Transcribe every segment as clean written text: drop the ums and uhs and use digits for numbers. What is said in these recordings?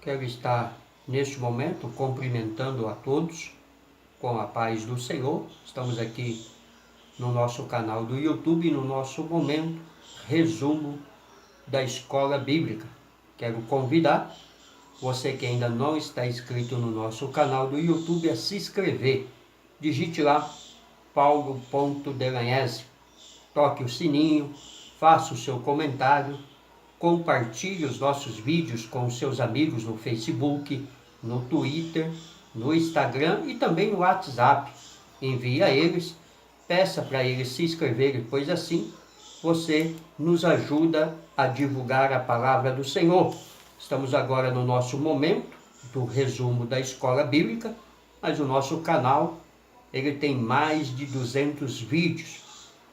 Quero estar neste momento cumprimentando a todos com a paz do Senhor. Estamos aqui no nosso canal do YouTube, no nosso momento resumo da Escola Bíblica. Quero convidar você que ainda não está inscrito no nosso canal do YouTube a se inscrever. Digite lá Paulo.Delagnese, toque o sininho, faça o seu comentário, compartilhe os nossos vídeos com os seus amigos no Facebook, no Twitter, no Instagram e também no WhatsApp. Envie a eles, peça para eles se inscreverem, pois assim você nos ajuda a divulgar a palavra do Senhor. Estamos agora no nosso momento do resumo da Escola Bíblica, mas o nosso canal ele tem mais de 200 vídeos.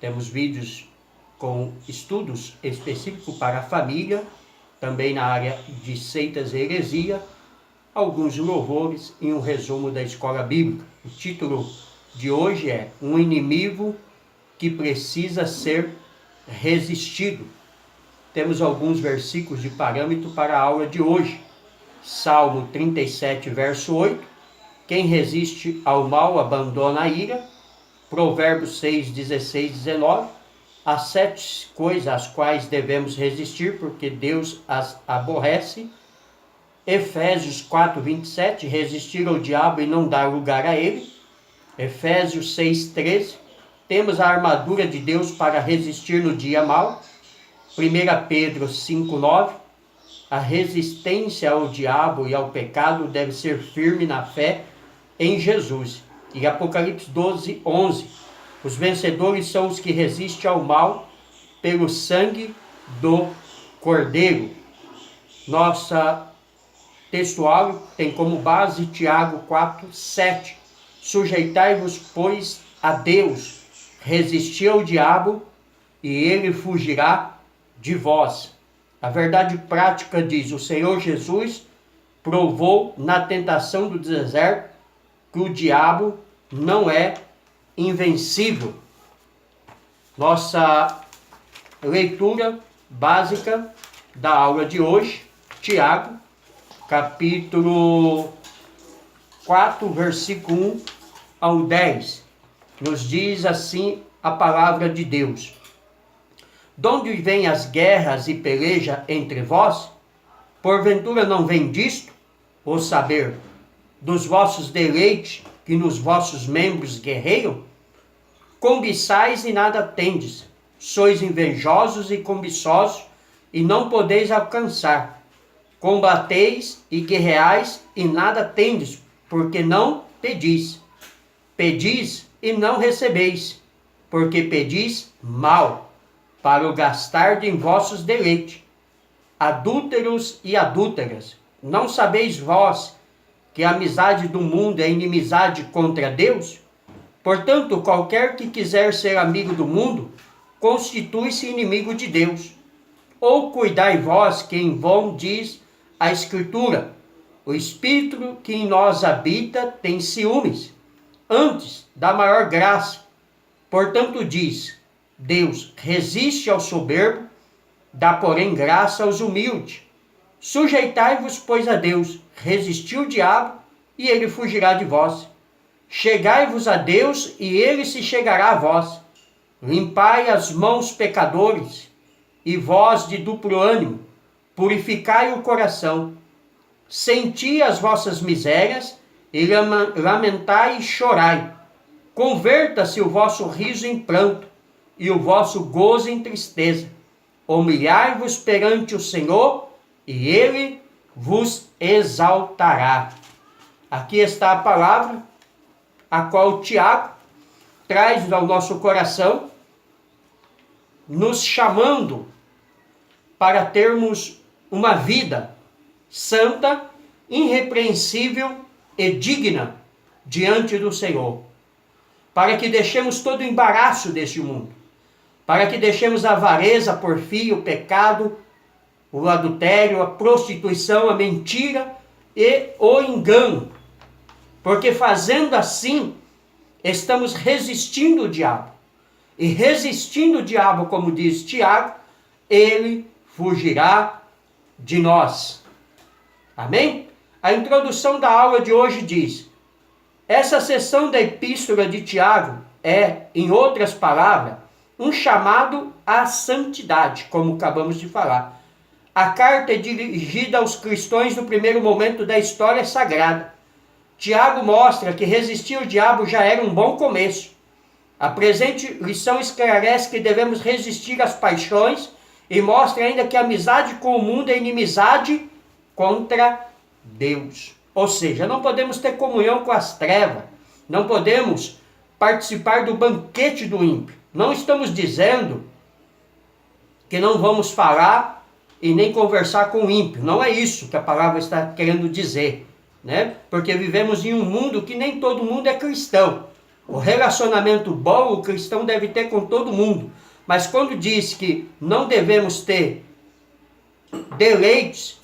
Temos vídeos com estudos específicos para a família, também na área de seitas e heresia, alguns louvores e um resumo da Escola Bíblica. O título de hoje é Um Inimigo que Precisa Ser Resistido. Temos alguns versículos de parâmetro para a aula de hoje. Salmo 37, verso 8. Quem resiste ao mal abandona a ira. Provérbios 6, 16, 19. As 7 coisas às quais devemos resistir, porque Deus as aborrece. Efésios 4, 27. Resistir ao diabo e não dar lugar a ele. Efésios 6, 13. Temos a armadura de Deus para resistir no dia mau. 1 Pedro 5, 9. A resistência ao diabo e ao pecado deve ser firme na fé em Jesus. E Apocalipse 12, 11. Os vencedores são os que resistem ao mal pelo sangue do Cordeiro. Nossa textual tem como base Tiago 4, 7. Sujeitai-vos, pois, a Deus, resisti ao diabo e ele fugirá de vós. A verdade prática diz: o Senhor Jesus provou na tentação do deserto que o diabo não é invencível. Nossa leitura básica da aula de hoje, Tiago, capítulo 4, versículo 1 ao 10. Nos diz assim a palavra de Deus: de onde vêm as guerras e peleja entre vós? Porventura não vem disto? Ou saber dos vossos deleites que nos vossos membros guerreiam? Cobiçais e nada tendes, sois invejosos e cobiçosos e não podeis alcançar. Combateis e guerreais e nada tendes, porque não pedis. Pedis e não recebeis, porque pedis mal, para o gastar em vossos deleites. Adúlteros e adúlteras, não sabeis vós que a amizade do mundo é inimizade contra Deus? Portanto, qualquer que quiser ser amigo do mundo, constitui-se inimigo de Deus. Ou cuidai vós que em vão diz a Escritura: o Espírito que em nós habita tem ciúmes, antes da maior graça. Portanto diz Deus: resiste ao soberbo, dá porém graça aos humildes. Sujeitai-vos, pois, a Deus, resisti o diabo, e ele fugirá de vós. Chegai-vos a Deus, e ele se chegará a vós. Limpai as mãos, pecadores, e vós de duplo ânimo, purificai o coração. Senti as vossas misérias, e lamentai e chorai. Converta-se o vosso riso em pranto, e o vosso gozo em tristeza. Humilhai-vos perante o Senhor, e ele vos exaltará. Aqui está a palavra, a qual Tiago traz ao nosso coração, nos chamando para termos uma vida santa, irrepreensível e digna diante do Senhor. Para que deixemos todo o embaraço deste mundo. Para que deixemos a avareza, a porfia, o pecado, o adultério, a prostituição, a mentira e o engano. Porque fazendo assim, estamos resistindo o diabo. E resistindo o diabo, como diz Tiago, ele fugirá de nós. Amém? A introdução da aula de hoje diz: essa seção da epístola de Tiago é, em outras palavras, um chamado à santidade, como acabamos de falar. A carta é dirigida aos cristãos no primeiro momento da história sagrada. Tiago mostra que resistir ao diabo já era um bom começo. A presente lição esclarece que devemos resistir às paixões e mostra ainda que a amizade com o mundo é inimizade contra Deus. Ou seja, não podemos ter comunhão com as trevas, não podemos participar do banquete do ímpio. Não estamos dizendo que não vamos falar e nem conversar com o ímpio. Não é isso que a palavra está querendo dizer, né? Porque vivemos em um mundo que nem todo mundo é cristão. O relacionamento bom o cristão deve ter com todo mundo. Mas quando diz que não devemos ter deleites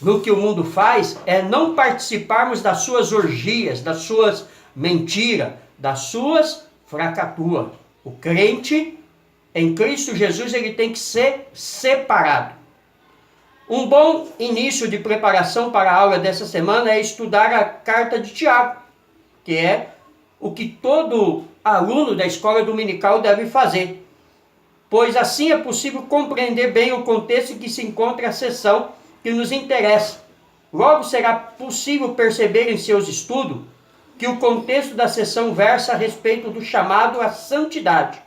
no que o mundo faz, é não participarmos das suas orgias, das suas mentiras, das suas fracaturas. O crente em Cristo Jesus, ele tem que ser separado. Um bom início de preparação para a aula dessa semana é estudar a carta de Tiago, que é o que todo aluno da escola dominical deve fazer, pois assim é possível compreender bem o contexto em que se encontra a seção que nos interessa. Logo será possível perceber em seus estudos que o contexto da seção versa a respeito do chamado à santidade.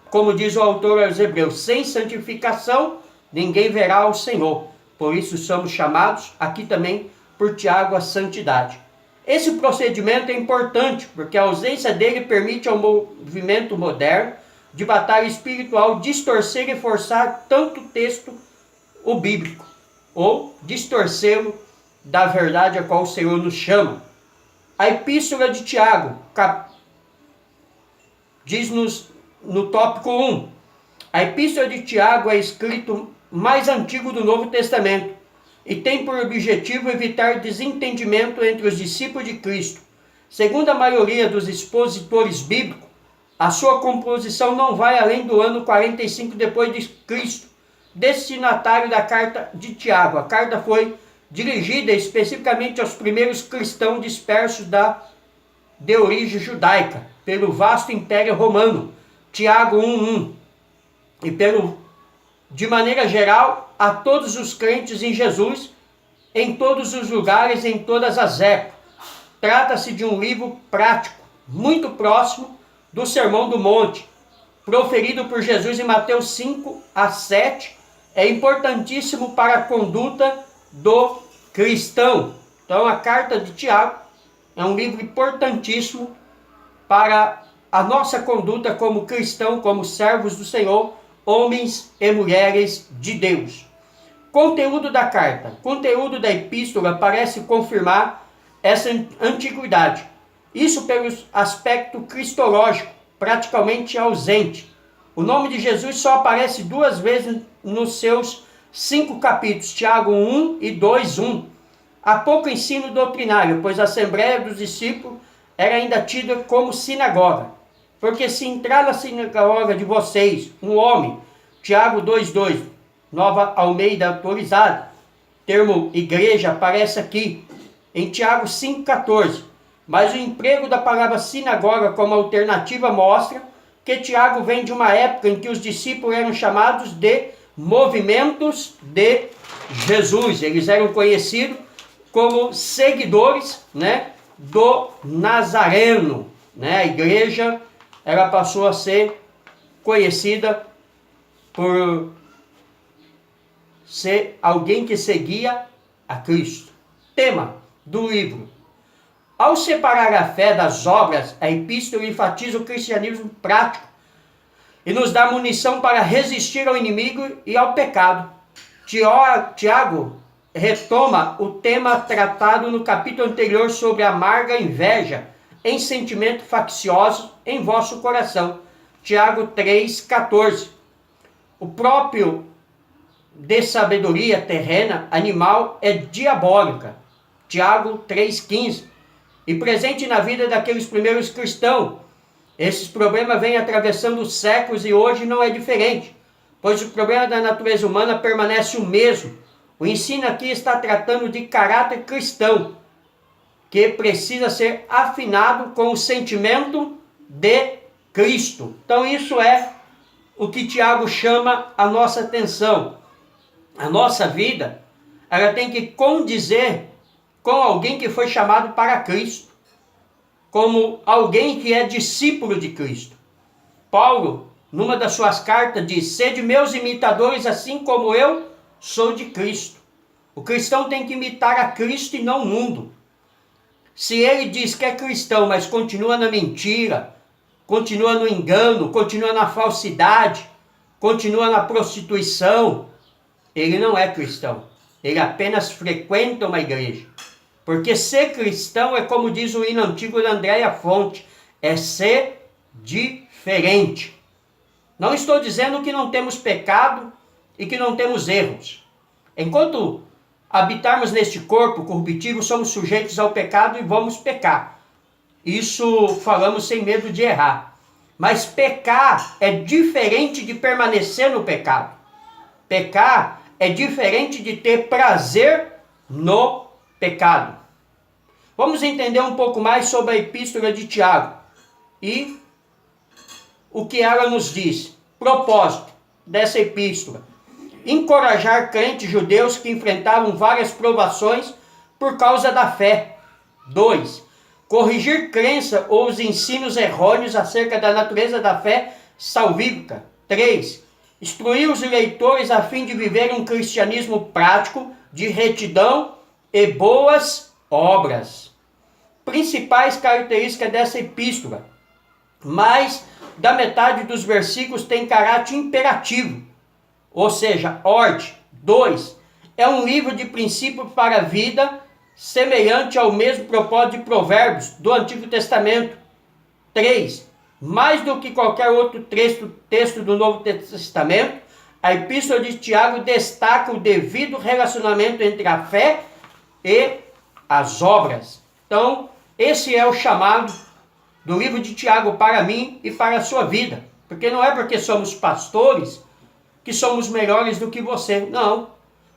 Como diz o autor aos Hebreus, sem santificação ninguém verá ao Senhor. Por isso somos chamados aqui também por Tiago à santidade. Esse procedimento é importante, porque a ausência dele permite ao movimento moderno de batalha espiritual distorcer e forçar tanto o texto, o bíblico, ou distorcê-lo da verdade a qual o Senhor nos chama. A epístola de Tiago diz-nos no tópico 1, a epístola de Tiago é escrito mais antigo do Novo Testamento e tem por objetivo evitar desentendimento entre os discípulos de Cristo. Segundo a maioria dos expositores bíblicos, a sua composição não vai além do ano 45 depois de Cristo, destinatário da carta de Tiago. A carta foi dirigida especificamente aos primeiros cristãos dispersos de origem judaica, pelo vasto Império Romano, Tiago 1:1, e de maneira geral, a todos os crentes em Jesus, em todos os lugares, em todas as épocas. Trata-se de um livro prático, muito próximo do Sermão do Monte, proferido por Jesus em Mateus 5-7, é importantíssimo para a conduta do cristão. Então, a carta de Tiago é um livro importantíssimo para a nossa conduta como cristão, como servos do Senhor, homens e mulheres de Deus. Conteúdo da carta. Conteúdo da epístola parece confirmar essa antiguidade. Isso pelo aspecto cristológico, praticamente ausente. O nome de Jesus só aparece 2 vezes nos seus 5 capítulos, Tiago 1 e 2:1. Há pouco ensino doutrinário, pois a Assembleia dos Discípulos era ainda tida como sinagoga. Porque se entrar na sinagoga de vocês um homem, Tiago 2:2, Nova Almeida Atualizada, termo igreja aparece aqui, em Tiago 5:14. Mas o emprego da palavra sinagoga como alternativa mostra que Tiago vem de uma época em que os discípulos eram chamados de movimentos de Jesus. Eles eram conhecidos como seguidores, do Nazareno. A igreja ela passou a ser conhecida por ser alguém que seguia a Cristo. Tema do livro. Ao separar a fé das obras, a epístola enfatiza o cristianismo prático e nos dá munição para resistir ao inimigo e ao pecado. Tiago retoma o tema tratado no capítulo anterior sobre a amarga inveja em sentimento faccioso em vosso coração. Tiago 3:14. O próprio de sabedoria terrena, animal, é diabólica. Tiago 3:15. E presente na vida daqueles primeiros cristãos. Esses problemas vêm atravessando os séculos e hoje não é diferente, pois o problema da natureza humana permanece o mesmo. O ensino aqui está tratando de caráter cristão, que precisa ser afinado com o sentimento de Cristo. Então isso é o que Tiago chama a nossa atenção. A nossa vida, ela tem que condizer com alguém que foi chamado para Cristo, como alguém que é discípulo de Cristo. Paulo, numa das suas cartas, diz: sede meus imitadores, assim como eu sou de Cristo. O cristão tem que imitar a Cristo e não o mundo. Se ele diz que é cristão, mas continua na mentira, continua no engano, continua na falsidade, continua na prostituição, ele não é cristão. Ele apenas frequenta uma igreja. Porque ser cristão é, como diz o hino antigo de Andréia Fonte, é ser diferente. Não estou dizendo que não temos pecado e que não temos erros. Enquanto habitarmos neste corpo corruptível, somos sujeitos ao pecado e vamos pecar. Isso falamos sem medo de errar. Mas pecar é diferente de permanecer no pecado. Pecar é diferente de ter prazer no pecado. Vamos entender um pouco mais sobre a epístola de Tiago e o que ela nos diz. Propósito dessa epístola: encorajar crentes judeus que enfrentavam várias provações por causa da fé. 2. Corrigir crença ou os ensinos errôneos acerca da natureza da fé salvífica. 3. Instruir os leitores a fim de viver um cristianismo prático, de retidão e boas obras. Principais características dessa epístola: mais da metade dos versículos tem caráter imperativo, ou seja, ordem. 2. É um livro de princípios para a vida, semelhante ao mesmo propósito de Provérbios do Antigo Testamento. 3. Mais do que qualquer outro texto do Novo Testamento, a epístola de Tiago destaca o devido relacionamento entre a fé e as obras. Então, esse é o chamado do livro de Tiago para mim e para a sua vida. Porque não é porque somos pastores que somos melhores do que você. Não.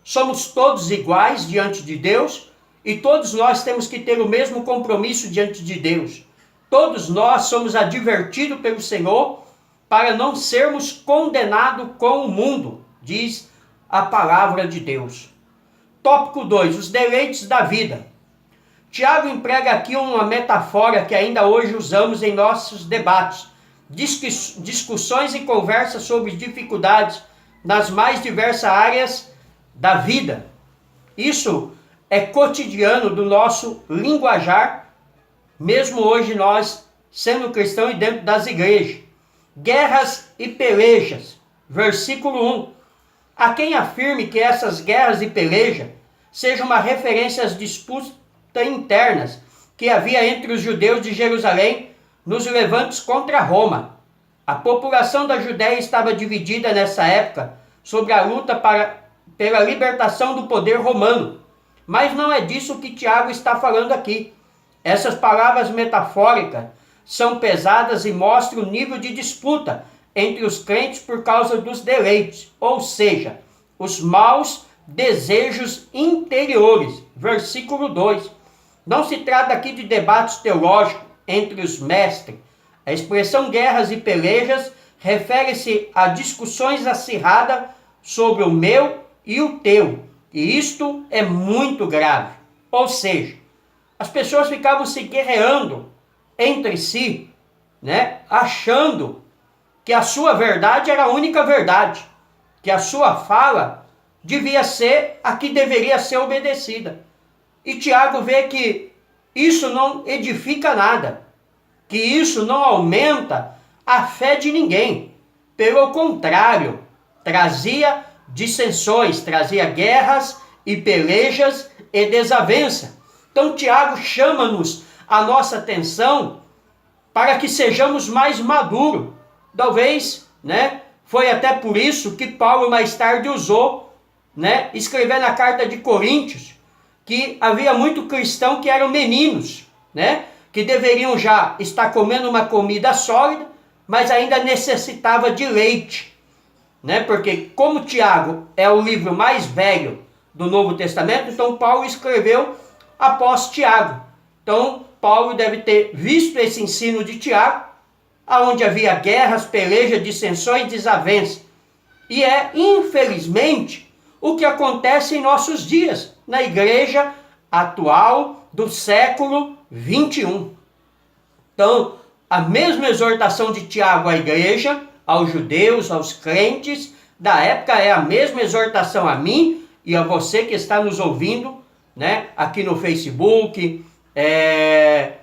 Somos todos iguais diante de Deus e todos nós temos que ter o mesmo compromisso diante de Deus. Todos nós somos advertidos pelo Senhor para não sermos condenados com o mundo, diz a palavra de Deus. Tópico 2. Os deleites da vida. Tiago emprega aqui uma metafora que ainda hoje usamos em nossos debates, discussões e conversas sobre dificuldades nas mais diversas áreas da vida. Isso é cotidiano do nosso linguajar, mesmo hoje nós sendo cristãos e dentro das igrejas. Guerras e pelejas. Versículo 1. Há quem afirme que essas guerras e pelejas sejam uma referência às disputas internas que havia entre os judeus de Jerusalém nos levantes contra Roma. A população da Judéia estava dividida nessa época sobre a luta pela libertação do poder romano. Mas não é disso que Tiago está falando aqui. Essas palavras metafóricas são pesadas e mostram o nível de disputa entre os crentes por causa dos deleites, ou seja, os maus desejos interiores. Versículo 2. Não se trata aqui de debates teológicos entre os mestres. A expressão guerras e pelejas refere-se a discussões acirradas sobre o meu e o teu. E isto é muito grave. Ou seja, as pessoas ficavam se guerreando entre si, achando que a sua verdade era a única verdade, que a sua fala devia ser a que deveria ser obedecida. E Tiago vê que isso não edifica nada, que isso não aumenta a fé de ninguém. Pelo contrário, trazia dissensões, trazia guerras e pelejas e desavença. Então Tiago chama-nos a nossa atenção para que sejamos mais maduros. Talvez, foi até por isso que Paulo mais tarde usou, escrever na carta de Coríntios, que havia muito cristão que eram meninos, que deveriam já estar comendo uma comida sólida, mas ainda necessitava de leite, porque como Tiago é o livro mais velho do Novo Testamento, então Paulo escreveu após Tiago. Então Paulo deve ter visto esse ensino de Tiago, onde havia guerras, pelejas, dissensões, desavenças. E é, infelizmente, o que acontece em nossos dias, na igreja atual do século 21. Então, a mesma exortação de Tiago à igreja, aos judeus, aos crentes da época, é a mesma exortação a mim e a você que está nos ouvindo, né, aqui no Facebook,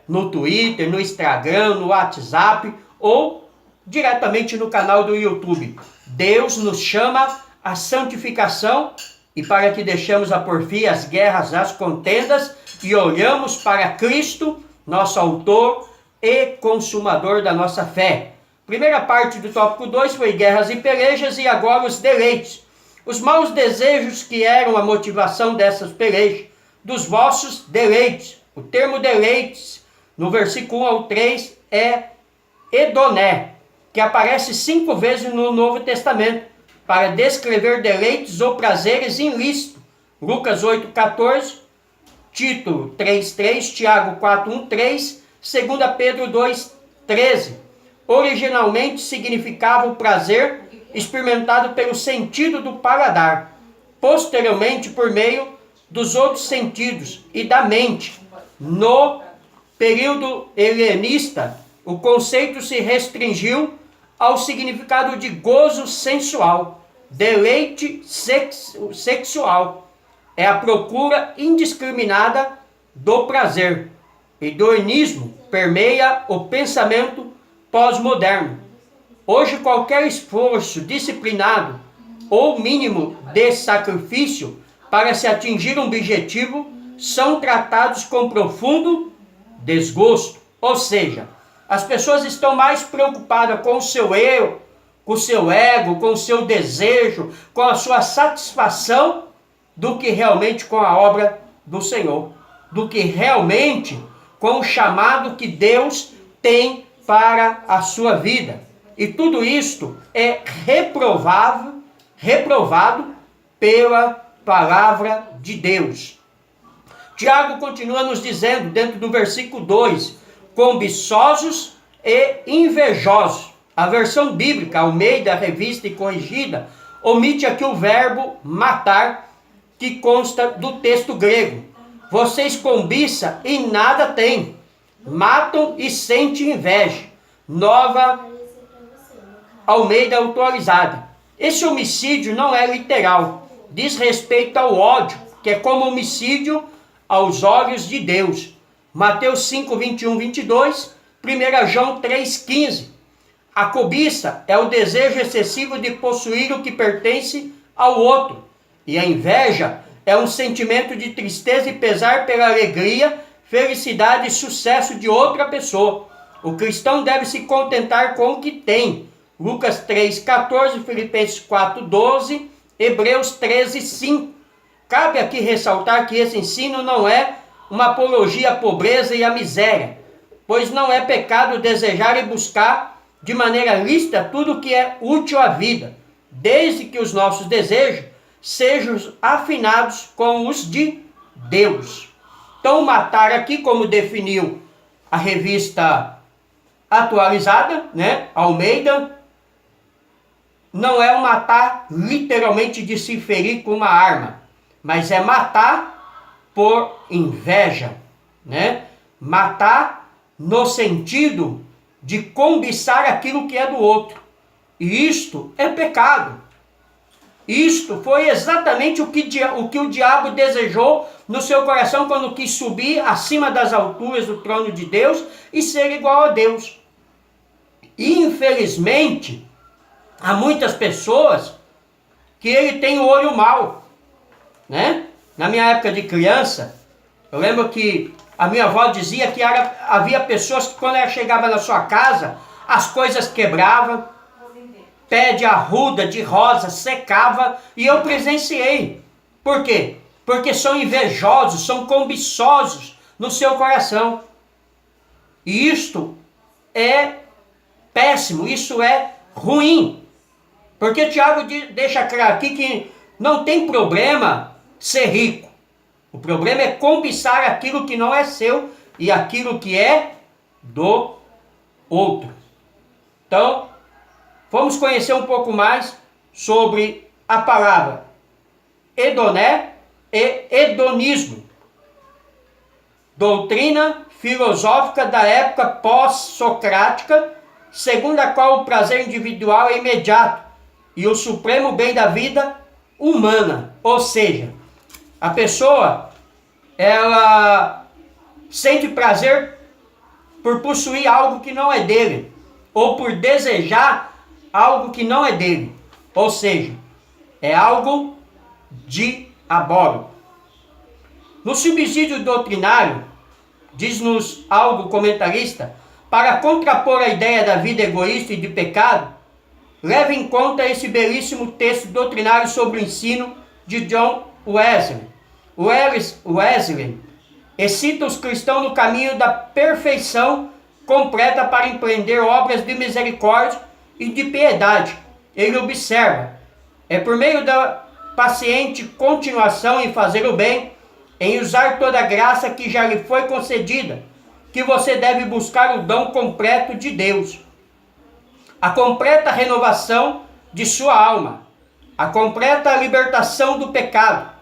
no Twitter, no Instagram, no WhatsApp ou diretamente no canal do YouTube. Deus nos chama à santificação e para que deixemos a porfia, as guerras, as contendas e olhamos para Cristo, nosso autor e consumador da nossa fé. Primeira parte do tópico 2 foi guerras e pelejas e agora os deleites. Os maus desejos que eram a motivação dessas pelejas, dos vossos deleites. O termo deleites, no versículo 1 ao 3, é edoné, que aparece 5 vezes no Novo Testamento, para descrever deleites ou prazeres ilícitos. Lucas 8,14, Tito 3,3, Tiago 4,1,3, 2 Pedro 2,13. Originalmente significava o prazer experimentado pelo sentido do paladar, posteriormente por meio dos outros sentidos e da mente. No período helenista, o conceito se restringiu ao significado de gozo sensual, deleite sexual. É a procura indiscriminada do prazer. Hedonismo permeia o pensamento pós-moderno. Hoje, qualquer esforço disciplinado ou mínimo de sacrifício para se atingir um objetivo são tratados com profundo desgosto. Ou seja, as pessoas estão mais preocupadas com o seu eu, com o seu ego, com o seu desejo, com a sua satisfação, do que realmente com a obra do Senhor, do que realmente com o chamado que Deus tem para a sua vida. E tudo isto é reprovado pela palavra de Deus. Tiago continua nos dizendo, dentro do versículo 2, cobiçosos e invejosos. A versão bíblica, Almeida, Revista e Corrigida, omite aqui o verbo matar, que consta do texto grego. Vocês cobiçam e nada têm, matam e sentem inveja. Nova Almeida atualizada. Esse homicídio não é literal, diz respeito ao ódio, que é como homicídio aos olhos de Deus. Mateus 5, 21, 22, 1 João 3, 15. A cobiça é o desejo excessivo de possuir o que pertence ao outro. E a inveja é um sentimento de tristeza e pesar pela alegria, felicidade e sucesso de outra pessoa. O cristão deve se contentar com o que tem. Lucas 3, 14, Filipenses 4, 12, Hebreus 13, 5. Cabe aqui ressaltar que esse ensino não é uma apologia à pobreza e à miséria, pois não é pecado desejar e buscar de maneira lícita tudo o que é útil à vida, desde que os nossos desejos sejam afinados com os de Deus. Então, matar aqui, como definiu a revista atualizada, né, Almeida, não é um matar literalmente de se ferir com uma arma, mas é matar por inveja, né? Matar no sentido de cobiçar aquilo que é do outro. E isto é pecado. Isto foi exatamente o que o diabo desejou no seu coração quando quis subir acima das alturas do trono de Deus e ser igual a Deus. E, infelizmente, há muitas pessoas que ele tem o olho mau, né? Na minha época de criança, eu lembro que a minha avó dizia que havia pessoas que quando ela chegava na sua casa, as coisas quebravam, pé de arruda, de rosa, secava, e eu presenciei. Por quê? Porque são invejosos, são cobiçosos no seu coração. E isto é péssimo, isso é ruim. Porque Tiago deixa claro aqui que não tem problema ser rico. O problema é cobiçar aquilo que não é seu e aquilo que é do outro. Então, vamos conhecer um pouco mais sobre a palavra hedoné e hedonismo. Doutrina filosófica da época pós-socrática, segundo a qual o prazer individual é imediato e o supremo bem da vida humana. Ou seja, a pessoa, ela sente prazer por possuir algo que não é dele, ou por desejar algo que não é dele. Ou seja, é algo diabólico. No subsídio doutrinário, diz-nos algo comentarista, para contrapor a ideia da vida egoísta e de pecado, leve em conta esse belíssimo texto doutrinário sobre o ensino de John Wesley. Wesley excita os cristãos no caminho da perfeição completa para empreender obras de misericórdia e de piedade. Ele observa, é por meio da paciente continuação em fazer o bem, em usar toda a graça que já lhe foi concedida, que você deve buscar o dom completo de Deus, a completa renovação de sua alma, a completa libertação do pecado.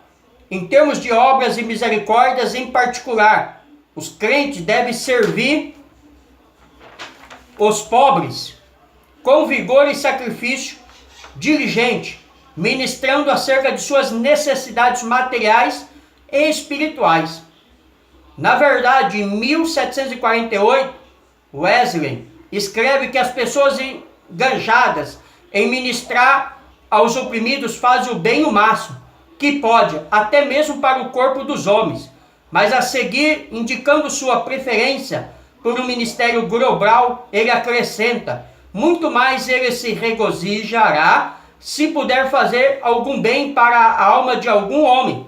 Em termos de obras e misericórdias em particular, os crentes devem servir os pobres com vigor e sacrifício diligente, ministrando acerca de suas necessidades materiais e espirituais. Na verdade, em 1748, Wesley escreve que as pessoas engajadas em ministrar aos oprimidos fazem o bem o máximo que pode, até mesmo para o corpo dos homens, mas a seguir, indicando sua preferência por um ministério global, ele acrescenta, muito mais ele se regozijará se puder fazer algum bem para a alma de algum homem.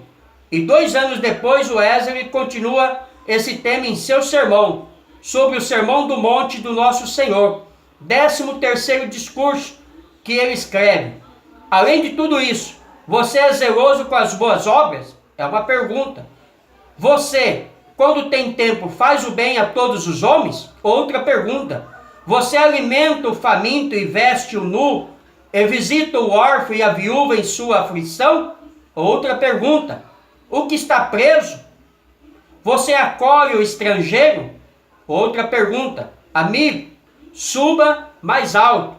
E 2 anos depois, Wesley continua esse tema em seu sermão, sobre o Sermão do Monte do Nosso Senhor, 13º discurso que ele escreve. Além de tudo isso, você é zeloso com as boas obras? É uma pergunta. Você, quando tem tempo, faz o bem a todos os homens? Outra pergunta. Você alimenta o faminto e veste o nu, e visita o órfão e a viúva em sua aflição? Outra pergunta. O que está preso? Você acolhe o estrangeiro? Outra pergunta. Amigo, suba mais alto.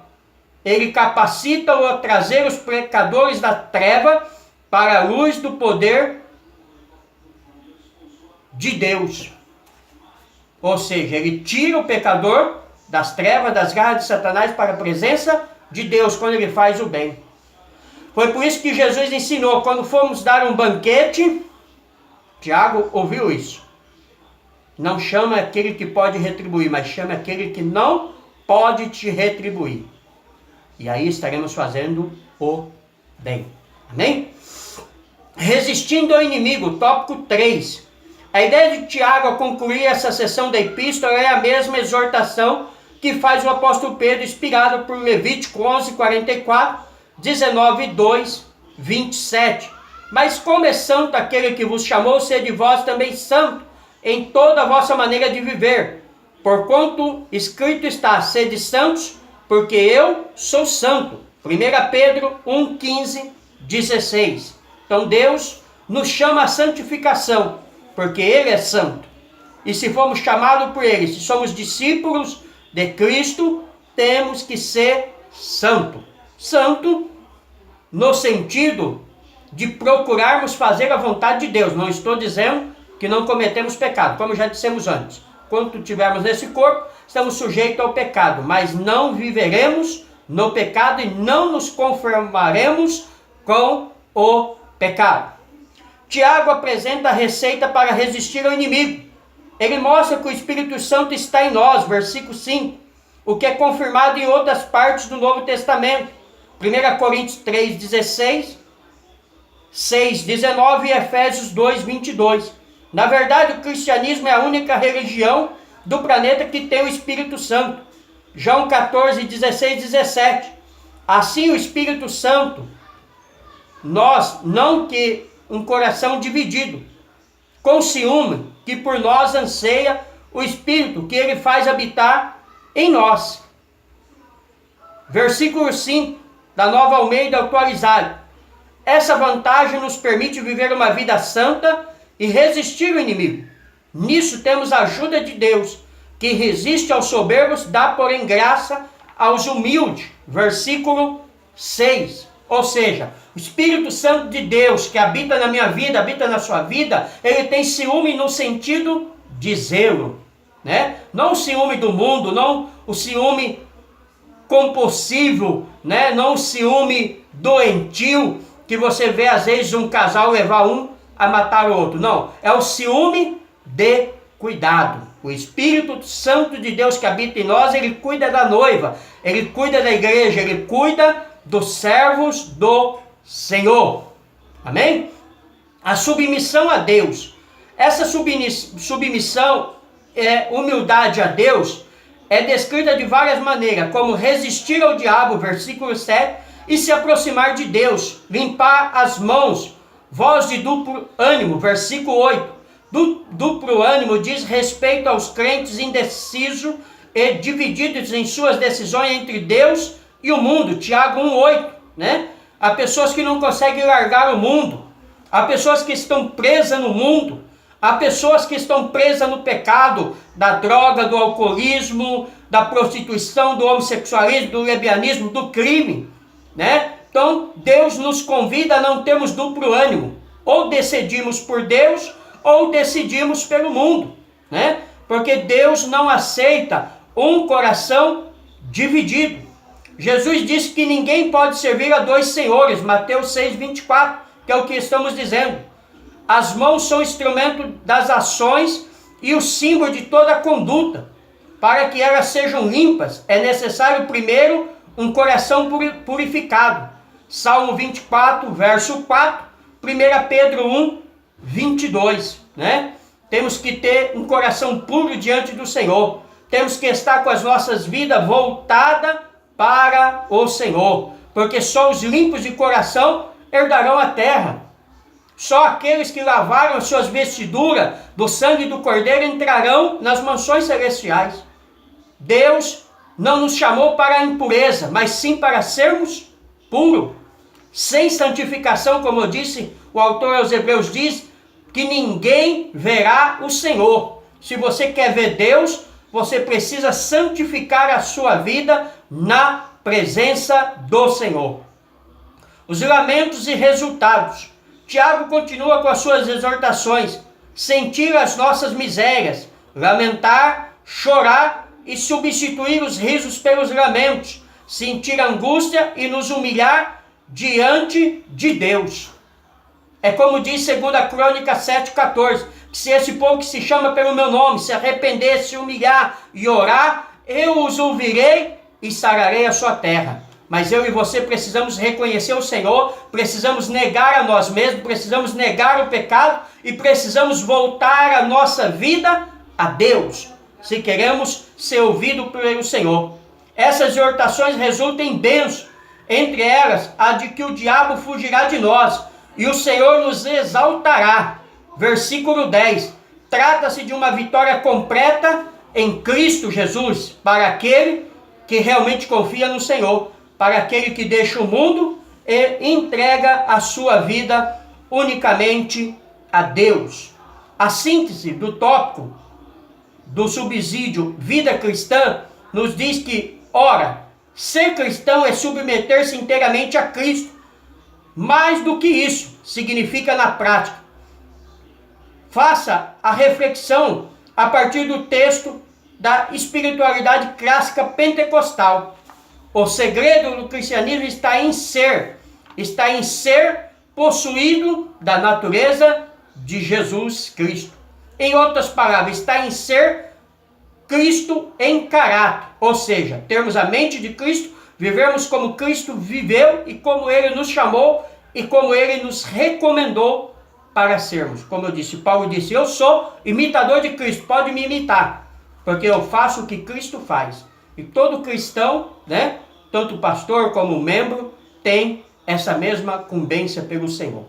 Ele capacita-o a trazer os pecadores da treva para a luz do poder de Deus. Ou seja, ele tira o pecador das trevas, das garras de Satanás para a presença de Deus quando ele faz o bem. Foi por isso que Jesus ensinou, quando fomos dar um banquete, Tiago ouviu isso. Não chama aquele que pode retribuir, mas chama aquele que não pode te retribuir. E aí estaremos fazendo o bem. Amém? Resistindo ao inimigo, tópico 3. A ideia de Tiago ao concluir essa sessão da epístola é a mesma exortação que faz o apóstolo Pedro, inspirado por Levítico 11:44, 19:2, 27. Mas como é santo aquele que vos chamou, sede vós também santo em toda a vossa maneira de viver. Porquanto escrito está, sede santos, porque eu sou santo. 1 Pedro 1:15, 16. Então Deus nos chama à santificação, porque Ele é santo. E se fomos chamados por Ele, se somos discípulos de Cristo, temos que ser santo. Santo no sentido de procurarmos fazer a vontade de Deus. Não estou dizendo que não cometemos pecado, como já dissemos antes. Quando tivermos nesse corpo, estamos sujeitos ao pecado, mas não viveremos no pecado e não nos conformaremos com o pecado. Tiago apresenta a receita para resistir ao inimigo. Ele mostra que o Espírito Santo está em nós, versículo 5, o que é confirmado em outras partes do Novo Testamento. 1 Coríntios 3:16, 6:19 e Efésios 2:22. Na verdade, o cristianismo é a única religião do planeta que tem o Espírito Santo. João 14:16, 17. Assim o Espírito Santo, nós, não que um coração dividido, com ciúme, que por nós anseia o Espírito, que ele faz habitar em nós. Versículo 5, da Nova Almeida atualizada. Essa vantagem nos permite viver uma vida santa e resistir ao inimigo. Nisso temos a ajuda de Deus, que resiste aos soberbos, dá porém graça aos humildes. Versículo 6. Ou seja, o Espírito Santo de Deus que habita na minha vida, habita na sua vida, ele tem ciúme no sentido de zelo, né? Não o ciúme do mundo, não o ciúme compulsivo, né? Não o ciúme doentio, que você vê às vezes um casal levar um a matar o outro. Não, é o ciúme de cuidado. O Espírito Santo de Deus que habita em nós, ele cuida da noiva, ele cuida da igreja, ele cuida dos servos do Senhor. Amém? A submissão a Deus. Essa submissão, humildade a Deus, é descrita de várias maneiras, como resistir ao diabo, versículo 7, e se aproximar de Deus, limpar as mãos, voz de duplo ânimo, versículo 8. Duplo ânimo diz respeito aos crentes indecisos e divididos em suas decisões entre Deus e o mundo, Tiago 1,8, né? Há pessoas que não conseguem largar o mundo, há pessoas que estão presas no mundo, há pessoas que estão presas no pecado, da droga, do alcoolismo, da prostituição, do homossexualismo, do lesbianismo, do crime, né? Então, Deus nos convida a não termos duplo ânimo, ou decidimos por Deus, ou decidimos pelo mundo, né? Porque Deus não aceita um coração dividido. Jesus disse que ninguém pode servir a dois senhores, Mateus 6,24, que é o que estamos dizendo. As mãos são instrumento das ações e o símbolo de toda a conduta. Para que elas sejam limpas, é necessário primeiro um coração purificado. Salmo 24, verso 4, 1 Pedro 1, 22, né? Temos que ter um coração puro diante do Senhor. Temos que estar com as nossas vidas voltadas para o Senhor, porque só os limpos de coração herdarão a terra. Só aqueles que lavaram as suas vestiduras do sangue do Cordeiro entrarão nas mansões celestiais. Deus não nos chamou para a impureza, mas sim para sermos puros. Sem santificação, como eu disse, o autor aos Hebreus diz que ninguém verá o Senhor. Se você quer ver Deus, você precisa santificar a sua vida na presença do Senhor. Os lamentos e resultados. Tiago continua com as suas exortações. Sentir as nossas misérias, lamentar, chorar e substituir os risos pelos lamentos. Sentir angústia e nos humilhar diante de Deus. É como diz 2 Crônica 7,14, que se esse povo que se chama pelo meu nome se arrepender, se humilhar e orar, eu os ouvirei e sararei a sua terra. Mas eu e você precisamos reconhecer o Senhor, precisamos negar a nós mesmos, precisamos negar o pecado e precisamos voltar a nossa vida a Deus, se queremos ser ouvidos pelo Senhor. Essas exortações resultam em bênçãos, entre elas a de que o diabo fugirá de nós e o Senhor nos exaltará. Versículo 10. Trata-se de uma vitória completa em Cristo Jesus, para aquele que realmente confia no Senhor, para aquele que deixa o mundo e entrega a sua vida unicamente a Deus. A síntese do tópico do subsídio vida cristã nos diz que, ora, ser cristão é submeter-se inteiramente a Cristo. Mais do que isso, significa na prática. Faça a reflexão a partir do texto da espiritualidade clássica pentecostal. O segredo do cristianismo está em ser possuído da natureza de Jesus Cristo. Em outras palavras, está em ser Cristo em caráter, ou seja, termos a mente de Cristo, vivermos como Cristo viveu e como Ele nos chamou e como Ele nos recomendou para sermos. Como eu disse, Paulo disse, eu sou imitador de Cristo, pode me imitar, porque eu faço o que Cristo faz. E todo cristão, né, tanto pastor como membro, tem essa mesma incumbência pelo Senhor.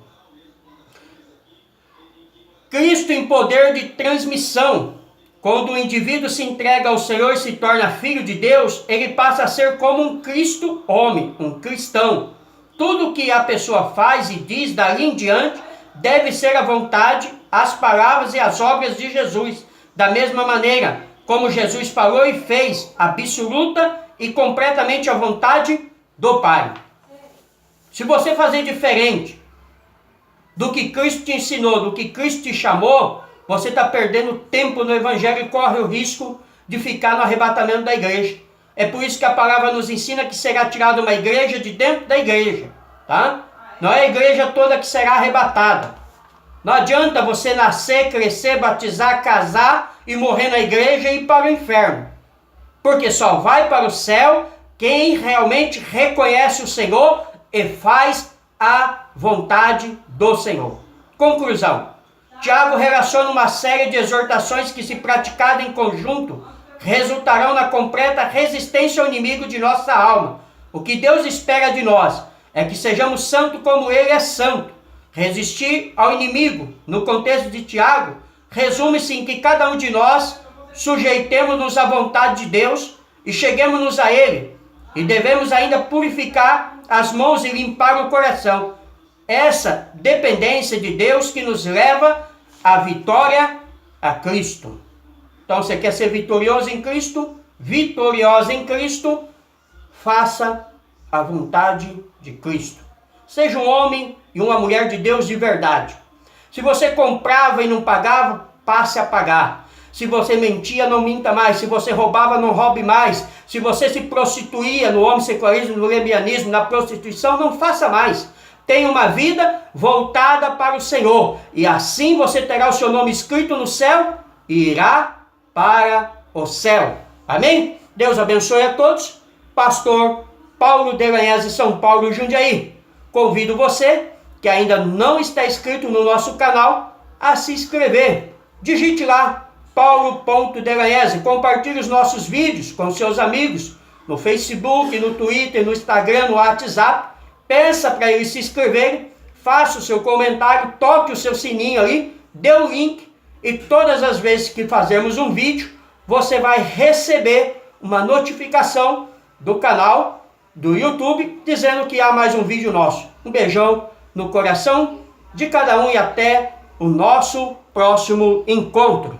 Cristo em poder de transmissão. Quando o indivíduo se entrega ao Senhor e se torna filho de Deus, ele passa a ser como um Cristo homem, um cristão. Tudo que a pessoa faz e diz dali em diante deve ser a vontade, as palavras e as obras de Jesus. Da mesma maneira como Jesus falou e fez, absoluta e completamente a vontade do Pai. Se você fazer diferente do que Cristo te ensinou, do que Cristo te chamou, você está perdendo tempo no Evangelho e corre o risco de ficar no arrebatamento da igreja. É por isso que a palavra nos ensina que será tirada uma igreja de dentro da igreja, tá? Não é a igreja toda que será arrebatada. Não adianta você nascer, crescer, batizar, casar e morrer na igreja e ir para o inferno. Porque só vai para o céu quem realmente reconhece o Senhor e faz a vontade do Senhor. Conclusão. Tiago relaciona uma série de exortações que, se praticadas em conjunto, resultarão na completa resistência ao inimigo de nossa alma. O que Deus espera de nós é que sejamos santos como Ele é santo. Resistir ao inimigo, no contexto de Tiago, resume-se em que cada um de nós sujeitemos-nos à vontade de Deus e cheguemos-nos a Ele. E devemos ainda purificar as mãos e limpar o coração. Essa dependência de Deus que nos leva à vitória a Cristo. Então, você quer ser vitorioso em Cristo? Vitoriosa em Cristo? Faça a vontade de Cristo. Seja um homem e uma mulher de Deus de verdade. Se você comprava e não pagava, passe a pagar. Se você mentia, não minta mais. Se você roubava, não roube mais. Se você se prostituía no homossexualismo, no lesbianismo, na prostituição, não faça mais. Tenha uma vida voltada para o Senhor. E assim você terá o seu nome escrito no céu e irá para o céu. Amém? Deus abençoe a todos. Pastor Paulo Delanhese, São Paulo, Jundiaí. Convido você, que ainda não está inscrito no nosso canal, a se inscrever. Digite lá, paulo.delanhese. Compartilhe os nossos vídeos com seus amigos no Facebook, no Twitter, no Instagram, no WhatsApp. Peça para eles se inscreverem, faça o seu comentário, toque o seu sininho ali, dê o link e todas as vezes que fazermos um vídeo, você vai receber uma notificação do canal do YouTube dizendo que há mais um vídeo nosso. Um beijão no coração de cada um e até o nosso próximo encontro.